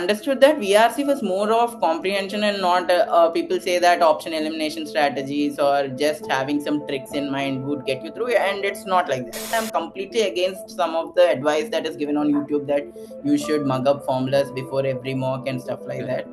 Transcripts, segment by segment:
understood that VRC was more of comprehension and not people say that option elimination strategies or just having some tricks in mind would get you through, and it's not like that. I'm completely against some of the advice that is given on YouTube that you should mug up formulas before every mock and stuff like that.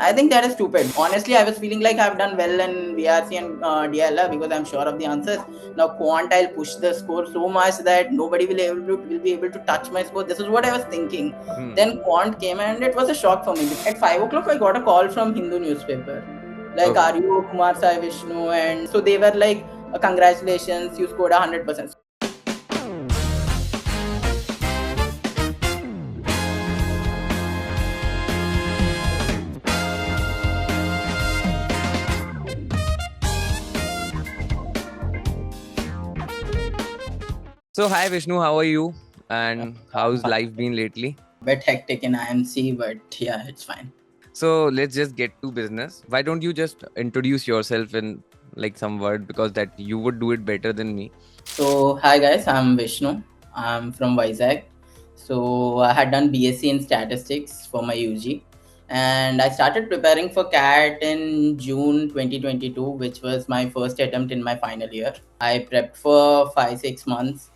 I think that is stupid. Honestly, I was feeling like I've done well in VRC and DILR because I'm sure of the answers. Now, quant, I'll push the score so much that nobody will be able to touch my score. This is what I was thinking. Then quant came and it was a shock for me. At 5 o'clock, I got a call from Hindu newspaper. Like, are you Kumar Sai Vishnu? And so they were like, congratulations, you scored 100%. So hi Vishnu, how are you? And how's life been lately? Bit hectic in IMC, but yeah, it's fine. So let's just get to business. Why don't you just introduce yourself in like some word, because that you would do it better than me. So hi guys, I'm Vishnu. I'm from Vizag. So I had done BSc in statistics for my UG, and I started preparing for CAT in June 2022, which was my first attempt in my final year. I prepped for 5-6 months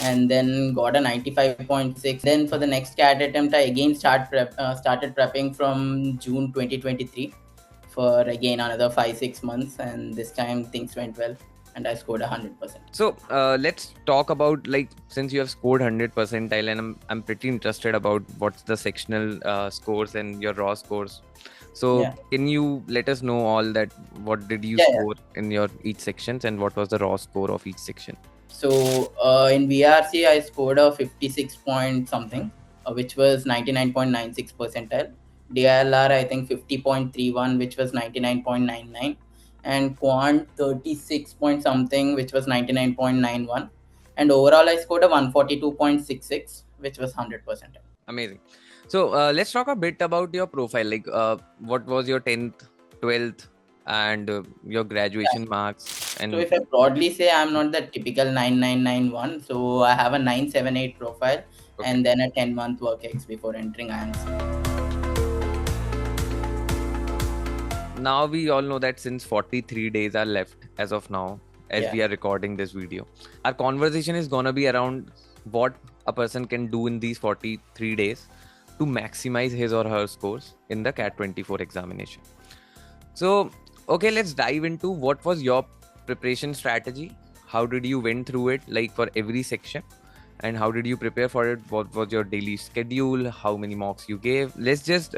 and then got a 95.6. Then for the next CAT attempt, I again started prepping from June 2023 for again another 5-6 months, and this time things went well and I scored 100%. So let's talk about, like, since you have scored 100 percentile, and I'm pretty interested about what's the sectional scores and your raw scores. So can you let us know all that? What did you score in your each sections, and what was the raw score of each section? So in VRC, I scored a 56 point something, which was 99.96 percentile. DILR, I think 50.31, which was 99.99. And quant 36 point something, which was 99.91. And overall, I scored a 142.66, which was 100%. Amazing. So let's talk a bit about your profile. Like, what was your 10th, 12th, and your graduation marks? And so if I broadly say, I'm not the typical 9991. So I have a 978 profile and then a 10-month work ex before entering IIMC. Now we all know that since 43 days are left as of now, as we are recording this video, our conversation is gonna be around what a person can do in these 43 days to maximize his or her scores in the CAT 24 examination. So, okay, let's dive into what was your preparation strategy. How did you went through it, like for every section, and how did you prepare for it? What was your daily schedule? How many mocks you gave? Let's just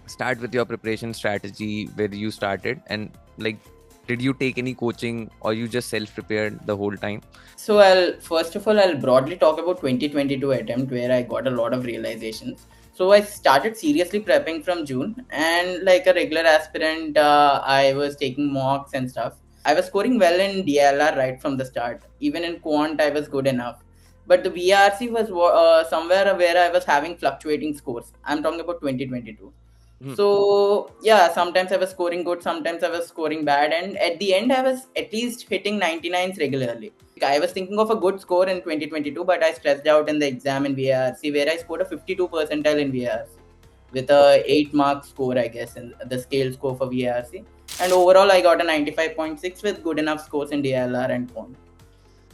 start with your preparation strategy, where you started, and like, did you take any coaching or you just self-prepared the whole time? So first of all, I'll broadly talk about 2022 attempt, where I got a lot of realizations. So I started seriously prepping from June, and like a regular aspirant, I was taking mocks and stuff. I was scoring well in DLR right from the start. Even in quant, I was good enough. But the VRC was somewhere where I was having fluctuating scores. I'm talking about 2022. So yeah, sometimes I was scoring good, sometimes I was scoring bad, and at the end I was at least hitting 99s regularly. I was thinking of a good score in 2022, but I stressed out in the exam in VRC, where I scored a 52 percentile in VRC with a 8-mark score, I guess, in the scale score for VRC. And overall, I got a 95.6 with good enough scores in DLR and quant.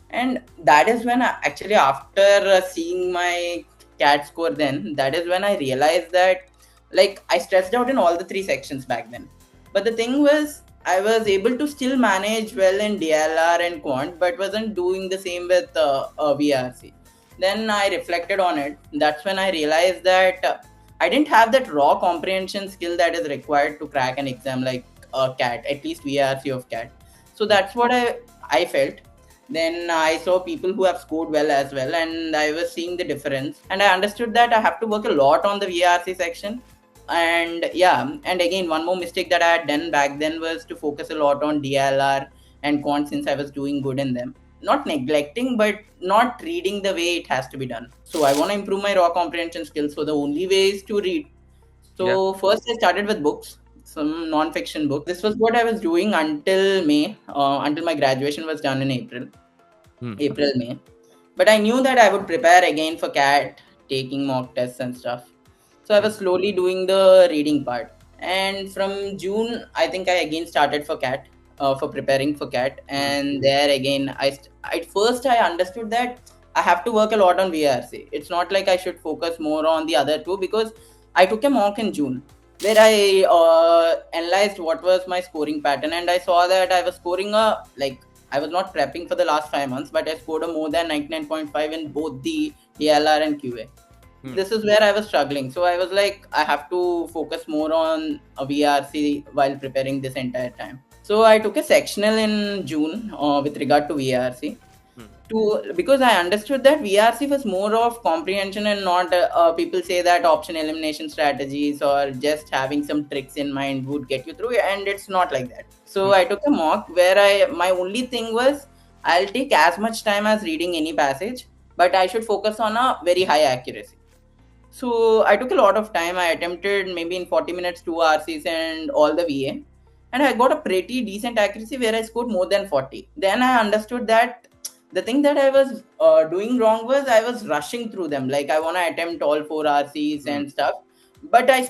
And that is when actually after seeing my CAT score, then that is when I realized that, like, I stressed out in all the 3 sections back then. But the thing was, I was able to still manage well in DLR and quant, but wasn't doing the same with VRC. Then I reflected on it. That's when I realized that I didn't have that raw comprehension skill that is required to crack an exam like CAT, at least VRC of CAT. So that's what I felt. Then I saw people who have scored well as well, and I was seeing the difference. And I understood that I have to work a lot on the VRC section. And and again, one more mistake that I had done back then was to focus a lot on DLR and quant, since I was doing good in them. Not neglecting, but not reading the way it has to be done. So I want to improve my raw comprehension skills. So the only way is to read. So first I started with books, some non-fiction books. This was what I was doing until May, until my graduation was done in April, May. But I knew that I would prepare again for CAT, taking mock tests and stuff. So I was slowly doing the reading part. And from June, I think I again started for CAT, for preparing for CAT. And there again, at first I understood that I have to work a lot on VARC. It's not like I should focus more on the other two, because I took a mock in June where I analyzed what was my scoring pattern, and I saw that I was scoring I was not prepping for the last 5 months, but I scored a more than 99.5 in both the DILR and QA. This is where I was struggling. So I was like, I have to focus more on a VRC while preparing this entire time. So I took a sectional in June with regard to VRC. Because I understood that VRC was more of comprehension and not people say that option elimination strategies or just having some tricks in mind would get you through, and it's not like that. So I took a mock where my only thing was I'll take as much time as reading any passage, but I should focus on a very high accuracy. So I took a lot of time. I attempted maybe in 40 minutes 2 RCs and all the VA, and I got a pretty decent accuracy where I scored more than 40. Then I understood that the thing that I was doing wrong was I was rushing through them. Like I want to attempt all 4 RCs and stuff, but I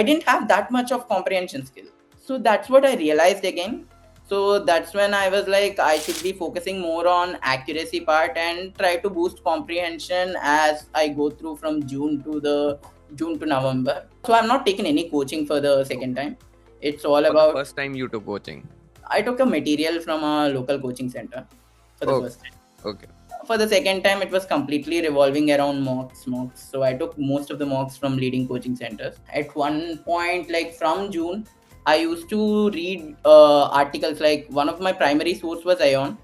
didn't have that much of comprehension skill. So that's what I realized again. So that's when I was like, I should be focusing more on accuracy part and try to boost comprehension as I go through from June to November. So I'm not taking any coaching for the second time. It's all about. The first time you took coaching? I took a material from a local coaching center for the first time. Okay. For the second time, it was completely revolving around mocks. So I took most of the mocks from leading coaching centers. At one point, like from June, I used to read articles. Like one of my primary source was IIM,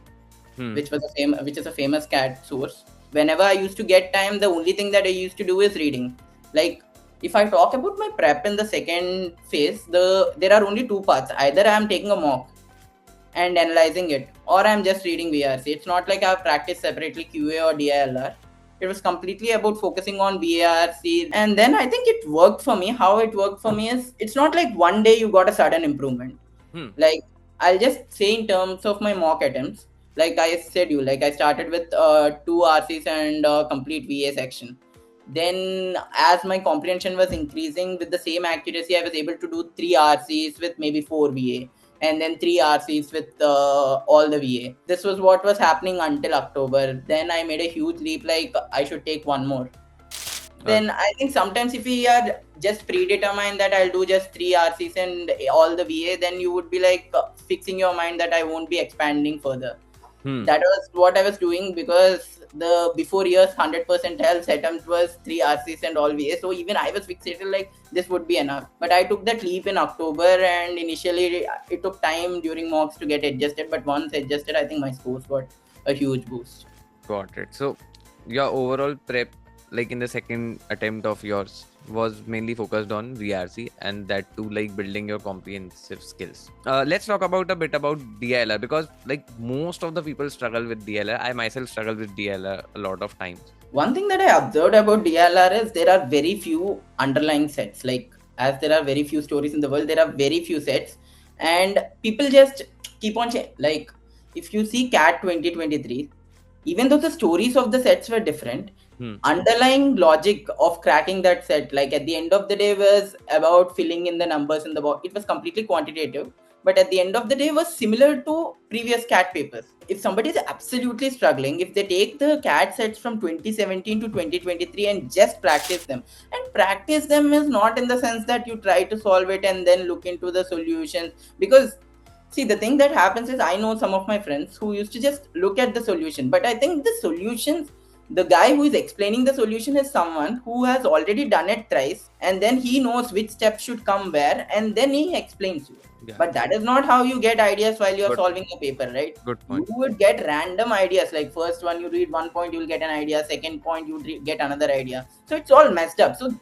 which is a famous CAT source. Whenever I used to get time, the only thing that I used to do is reading. Like if I talk about my prep in the second phase, there are only two parts. Either I am taking a mock and analyzing it, or I'm just reading VRC. It's not like I've practiced separately QA or DILR. It was completely about focusing on VARC. And then I think it worked for me. How it worked for me is, it's not like one day you got a sudden improvement. Like I'll just say in terms of my mock attempts, like I said you, like I started with 2 RCs and complete VA section. Then as my comprehension was increasing with the same accuracy, I was able to do 3 RCs with maybe 4 VA. And then 3 RCs with all the VA. This was what was happening until October. Then I made a huge leap, like I should take one more. Then I think sometimes if we are just predetermined that I'll do just 3 RCs and all the VA, then you would be like fixing your mind that I won't be expanding further. That was what I was doing, because the before years 100% health attempt was 3 RCs and all VA. So even I was fixated like this would be enough. But I took that leap in October, and initially it took time during mocks to get adjusted. But once adjusted, I think my scores got a huge boost. Got it. So your overall prep, like in the second attempt of yours, was mainly focused on VRC, and that too like building your comprehensive skills. Let's talk a bit about DILR, because like most of the people struggle with DILR. I myself struggle with DILR a lot of times. One thing that I observed about DILR is there are very few underlying sets. Like as there are very few stories in the world, there are very few sets, and people just keep on like if you see CAT 2023, even though the stories of the sets were different, underlying logic of cracking that set, like at the end of the day, was about filling in the numbers in the box. It was completely quantitative, but at the end of the day was similar to previous CAT papers. If somebody is absolutely struggling, if they take the CAT sets from 2017 to 2023 and just practice them, and practice them is not in the sense that you try to solve it and then look into the solutions, because see, the thing that happens is, I know some of my friends who used to just look at the solution, but I think the solutions, the guy who is explaining the solution is someone who has already done it thrice, and then he knows which steps should come where, and then he explains you. Yeah. But that is not how you get ideas while you are solving a paper, right? Good point. You would get random ideas, like first one you read one point, you will get an idea, second point you get another idea. So it's all messed up. So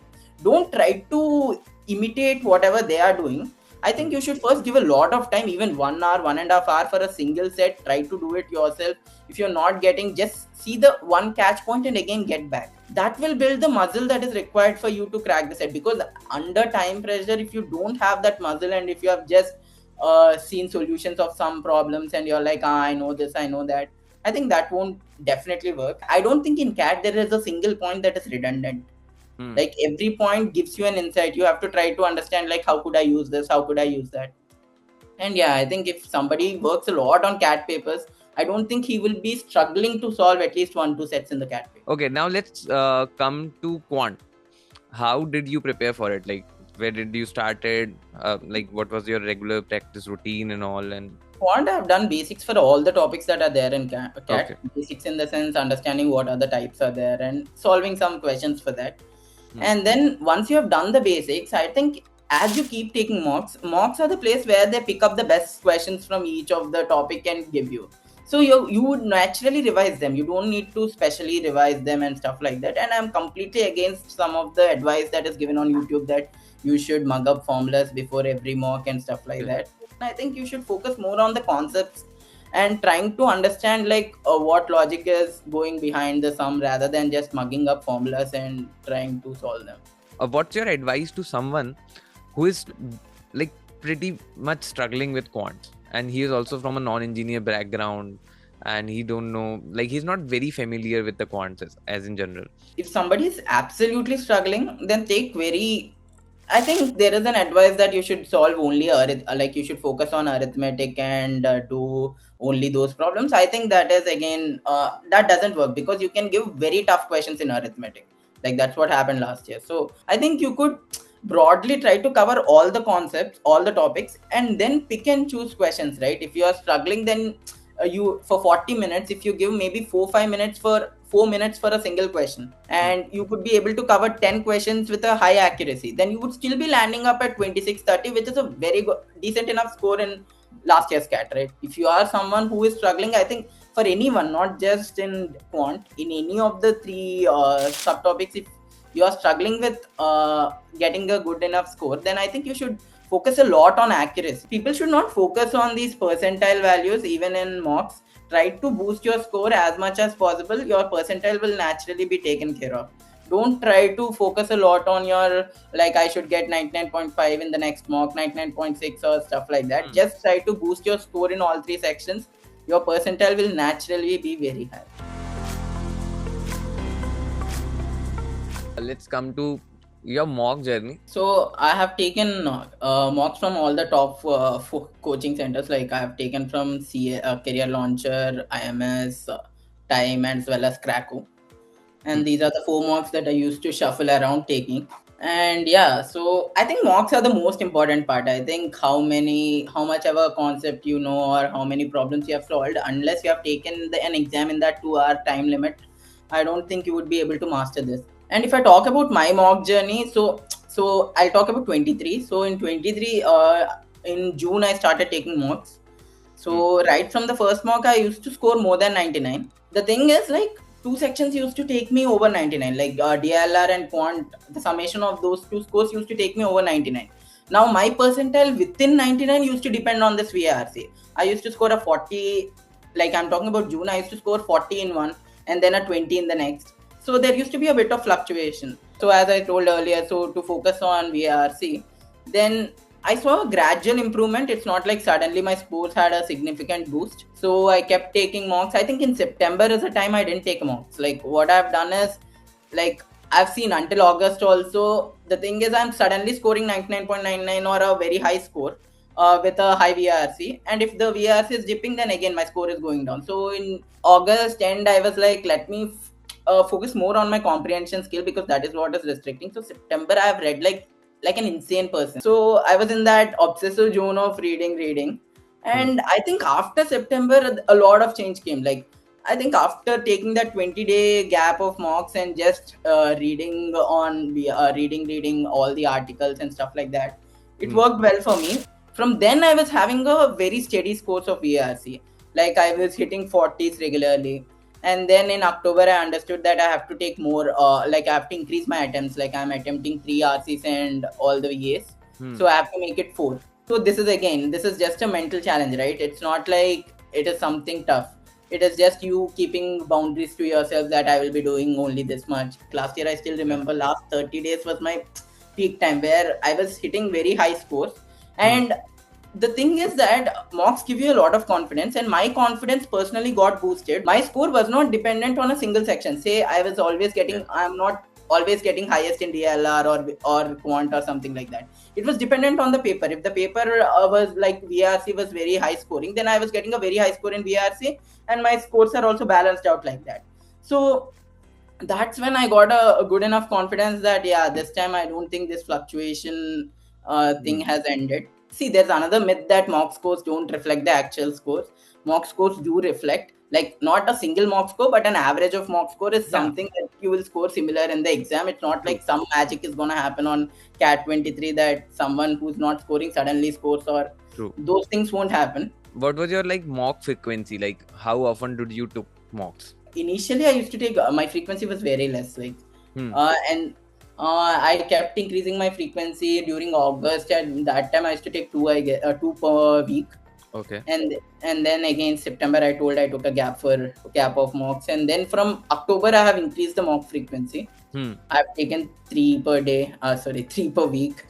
don't try to imitate whatever they are doing. I think you should first give a lot of time, even 1 hour, 1.5 hours for a single set. Try to do it yourself. If you're not getting, just see the one catch point and again get back. That will build the muscle that is required for you to crack the set. Because under time pressure, if you don't have that muscle, and if you have just seen solutions of some problems and you're like, I know this, I know that, I think that won't definitely work. I don't think in CAT there is a single point that is redundant. Like every point gives you an insight. You have to try to understand like how could I use this, how could I use that. And yeah, I think if somebody works a lot on CAT papers, I don't think he will be struggling to solve at least 1-2 sets in the CAT paper. Okay, now let's come to quant. How did you prepare for it? Like, where did you started? Like, what was your regular practice routine and all? And Quant, I've done basics for all the topics that are there in CAT. okay. Basics in the sense understanding what other types are there and solving some questions for that. Hmm. And then once you have done the basics, I think as you keep taking mocks are the place where they pick up the best questions from each of the topic and give you. So you would naturally revise them. You don't need to specially revise them and stuff like that. And I'm completely against some of the advice that is given on YouTube that you should mug up formulas before every mock and stuff like that. I think you should focus more on the concepts and trying to understand like what logic is going behind the sum rather than just mugging up formulas and trying to solve them. What's your advice to someone who is like pretty much struggling with quants, and he is also from a non-engineer background, and he don't know, like he's not very familiar with the quants as in general? If somebody is absolutely struggling, then I think there is an advice that you should solve only like you should focus on arithmetic and do only those problems. I think that is again that doesn't work because you can give very tough questions in arithmetic. Like that's what happened last year. So I think you could broadly try to cover all the concepts, all the topics, and then pick and choose questions. Right? If you are struggling, then you for 40 minutes, if you give maybe 4-5 minutes for 4 minutes for a single question, and you could be able to cover 10 questions with a high accuracy, then you would still be landing up at 2630, which is a very good, decent enough score in last year's CAT, right? If you are someone who is struggling, I think for anyone, not just in quant, in any of the three subtopics, if you are struggling with getting a good enough score, then I think you should focus a lot on accuracy. People should not focus on these percentile values even in mocks. Try to boost your score as much as possible. Your percentile will naturally be taken care of. Don't try to focus a lot on your like I should get 99.5 in the next mock, 99.6 or stuff like that. Just try to boost your score in all three sections. Your percentile will naturally be very high. Let's come to your mock journey. So I have taken mocks from all the top coaching centers. Like I have taken from Career Launcher, IMS, Time, as well as Krakow. And these are the 4 mocks that I used to shuffle around taking. And yeah, so I think mocks are the most important part. I think how much of a concept you know or how many problems you have solved, unless you have taken an exam in that 2-hour time limit, I don't think you would be able to master this. And if I talk about my mock journey, so I'll talk about 23. So in 23, in June, I started taking mocks. So right from the first mock, I used to score more than 99. The thing is, like, 2 sections used to take me over 99. Like DILR and quant, the summation of those 2 scores used to take me over 99. Now my percentile within 99 used to depend on this VARC. I used to score a 40, like I'm talking about June, I used to score 40 in one and then a 20 in the next. So there used to be a bit of fluctuation. So as I told earlier, so to focus on VARC, then I saw a gradual improvement. It's not like suddenly my scores had a significant boost. So I kept taking mocks. I think in September is a time I didn't take mocks. Like what I've done is, like I've seen until August also, the thing is I'm suddenly scoring 99.99 or a very high score with a high VARC. And if the VARC is dipping, then again my score is going down. So in August end, I was like, let me focus more on my comprehension skill because that is what is restricting. So September I have read like an insane person. So I was in that obsessive zone of reading. And I think after September, a lot of change came. Like, I think after taking that 20-day gap of mocks and just reading all the articles and stuff like that, it worked well for me. From then, I was having a very steady scores of VARC. Like, I was hitting 40s regularly. And then in October, I understood that I have to take more, like I have to increase my attempts. Like I'm attempting 3 RCs and all the VAs. So I have to make it 4. So this is just a mental challenge, right? It's not like it is something tough. It is just you keeping boundaries to yourself that I will be doing only this much. Last year, I still remember last 30 days was my peak time where I was hitting very high scores. And the thing is that mocks give you a lot of confidence, and my confidence personally got boosted. My score was not dependent on a single section. Say I was always getting, I'm not always getting highest in DLR or quant or something like that. It was dependent on the paper. If the paper was like VRC was very high scoring, then I was getting a very high score in VRC, and my scores are also balanced out like that. So that's when I got a good enough confidence that this time I don't think this fluctuation thing has ended. See, there's another myth that mock scores don't reflect the actual scores. Mock scores do reflect, like not a single mock score, but an average of mock score is something that you will score similar in the exam. It's not like some magic is gonna happen on CAT 23 that someone who's not scoring suddenly scores, or those things won't happen. What was your like mock frequency? Like how often did you took mocks? Initially I used to take my frequency was very less, like and I kept increasing my frequency during August, and that time I used to take two per week. Okay. And then again September I took a gap of mocks, and then from October I have increased the mock frequency. I've taken 3 per day, 3 per week.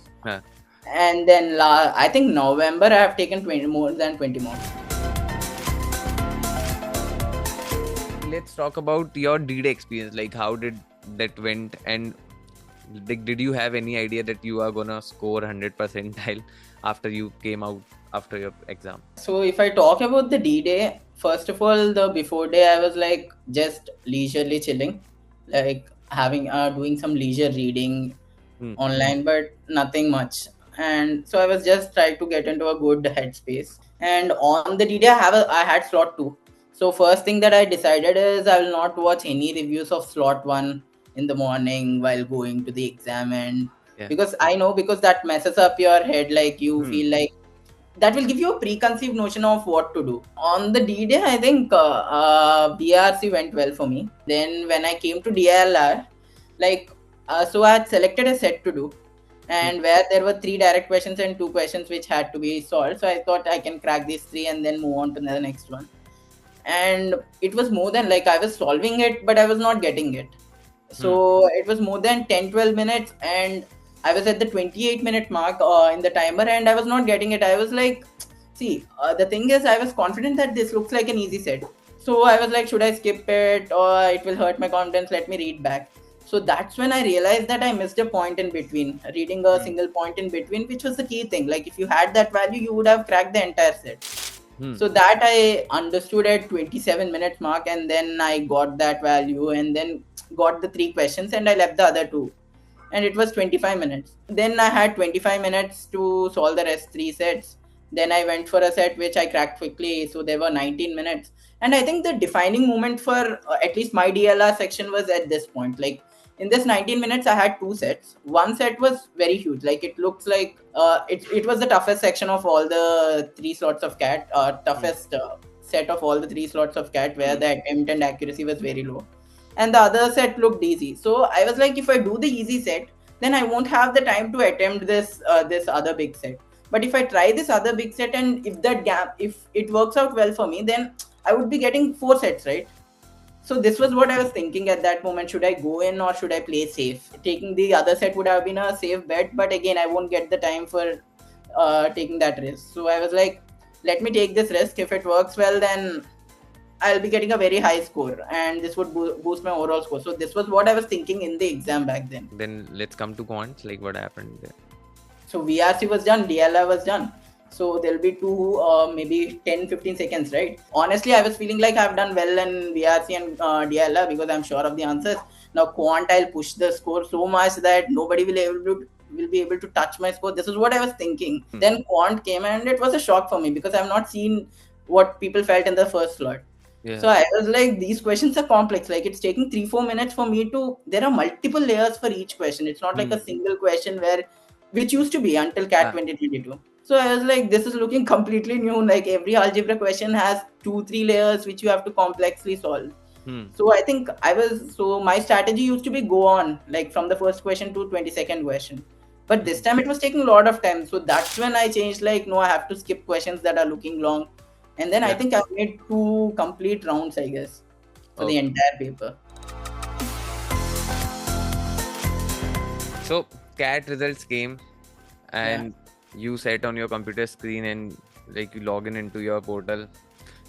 And then I think November I have taken more than 20 mocks. Let's talk about your D-Day experience. Like how did that went, and did you have any idea that you are gonna score 100 percentile after you came out after your exam? So if I talk about the D-Day, first of all, the before day I was like just leisurely chilling, like having doing some leisure reading online, but nothing much. And so I was just trying to get into a good headspace. And on the D-Day I had slot 2. So first thing that I decided is I will not watch any reviews of slot 1 in the morning while going to the exam, and because that messes up your head. Like you feel like that will give you a preconceived notion of what to do. On the D-Day, I think BRC went well for me. Then when I came to DILR, so I had selected a set to do, and where there were 3 direct questions and 2 questions which had to be solved. So I thought I can crack these 3 and then move on to the next one. And it was more than like I was solving it, but I was not getting it. So it was more than 10-12 minutes, and I was at the 28-minute mark in the timer, and I was not getting it. I was like, the thing is, I was confident that this looks like an easy set. So I was like, should I skip it, or it will hurt my confidence? Let me read back. So that's when I realized that I missed a point in between, reading a single point in between, which was the key thing. Like if you had that value, you would have cracked the entire set. So that I understood at 27 minutes mark, and then I got that value, and then got the 3 questions, and I left the other 2, and it was 25 minutes. Then I had 25 minutes to solve the rest 3 sets. Then I went for a set which I cracked quickly, so there were 19 minutes. And I think the defining moment for at least my DLR section was at this point. Like in this 19 minutes, I had 2 sets. One set was very huge. Like it looks like it was the toughest section of all the 3 slots of CAT, toughest set of all the 3 slots of CAT, where the attempt and accuracy was very low. And the other set looked easy. So I was like, if I do the easy set, then I won't have the time to attempt this other big set. But if I try this other big set, and if it works out well for me, then I would be getting 4 sets, right? So this was what I was thinking at that moment. Should I go in or should I play safe? Taking the other set would have been a safe bet, but again, I won't get the time for taking that risk. So I was like, let me take this risk. If it works well, then I'll be getting a very high score, and this would boost my overall score. So this was what I was thinking in the exam back then. Then let's come to quants. Like what happened there? So VRC was done, DLR was done. So there'll be 2, maybe 10-15 seconds, right? Honestly, I was feeling like I've done well in VRC and DLR because I'm sure of the answers. Now quant, I'll push the score so much that nobody will be able to touch my score. This is what I was thinking. Then quant came, and it was a shock for me because I've not seen what people felt in the first slot. So I was like, these questions are complex. Like it's taking 3-4 minutes for me to. There are multiple layers for each question. It's not like a single question which used to be until CAT 2022. So I was like, this is looking completely new. Like every algebra question has 2-3 layers which you have to complexly solve. So I think my strategy used to be go on like from the first question to 22nd question. But this time it was taking a lot of time. So that's when I changed, like, no, I have to skip questions that are looking long. And then I think I made 2 complete rounds, I guess, for the entire paper. So CAT results came, and you sat on your computer screen and like you log into your portal.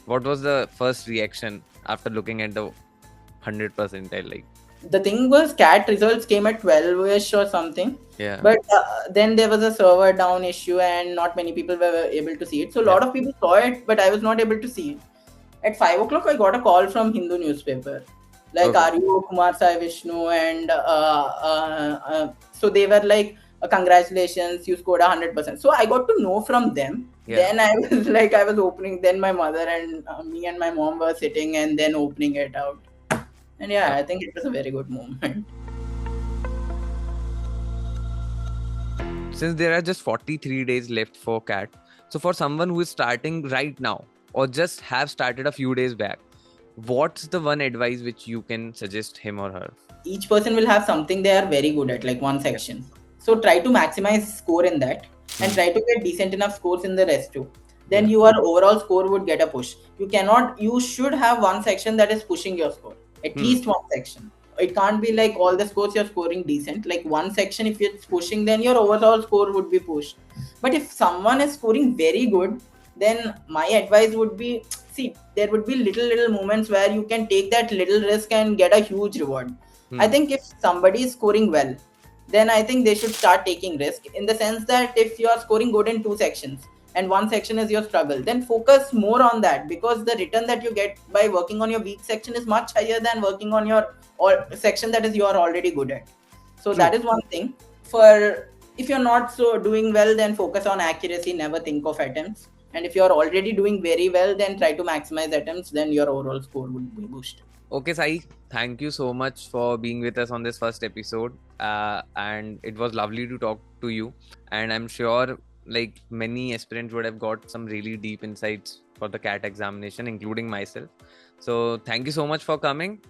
What was the first reaction after looking at the 100 percentile? Like the thing was CAT results came at 12ish or something. Yeah. But then there was a server down issue and not many people were able to see it. So a lot of people saw it, but I was not able to see it. At 5 o'clock, I got a call from Hindu newspaper. Like, Okay. are you Kumar Sai Vishnu? And so they were like, congratulations, you scored 100%. So I got to know from them. Yeah. Then I was like, I was opening, then my mother and me and my mom were sitting and then opening it out. And yeah, I think it was a very good moment. Since there are just 43 days left for CAT, so for someone who is starting right now or just have started a few days back, what's the one advice which you can suggest him or her? Each person will have something they are very good at, like one section. So try to maximize score in that and try to get decent enough scores in the rest too. Then your overall score would get a push. You should have one section that is pushing your score. At least one section. It can't be like all the scores you're scoring decent. Like one section, if it's pushing, then your overall score would be pushed. But if someone is scoring very good, then my advice would be, see, there would be little moments where you can take that little risk and get a huge reward. I think if somebody is scoring well, then I think they should start taking risk, in the sense that if you are scoring good in two sections and one section is your struggle, then focus more on that, because the return that you get by working on your weak section is much higher than working on your section that is you are already good at. So that is one thing. For if you're not so doing well, then focus on accuracy, never think of attempts. And if you're already doing very well, then try to maximize attempts, then your overall score would be boosted. Okay, Sai, thank you so much for being with us on this first episode. And it was lovely to talk to you. And I'm sure like many aspirants would have got some really deep insights for the CAT examination, including myself. So thank you so much for coming.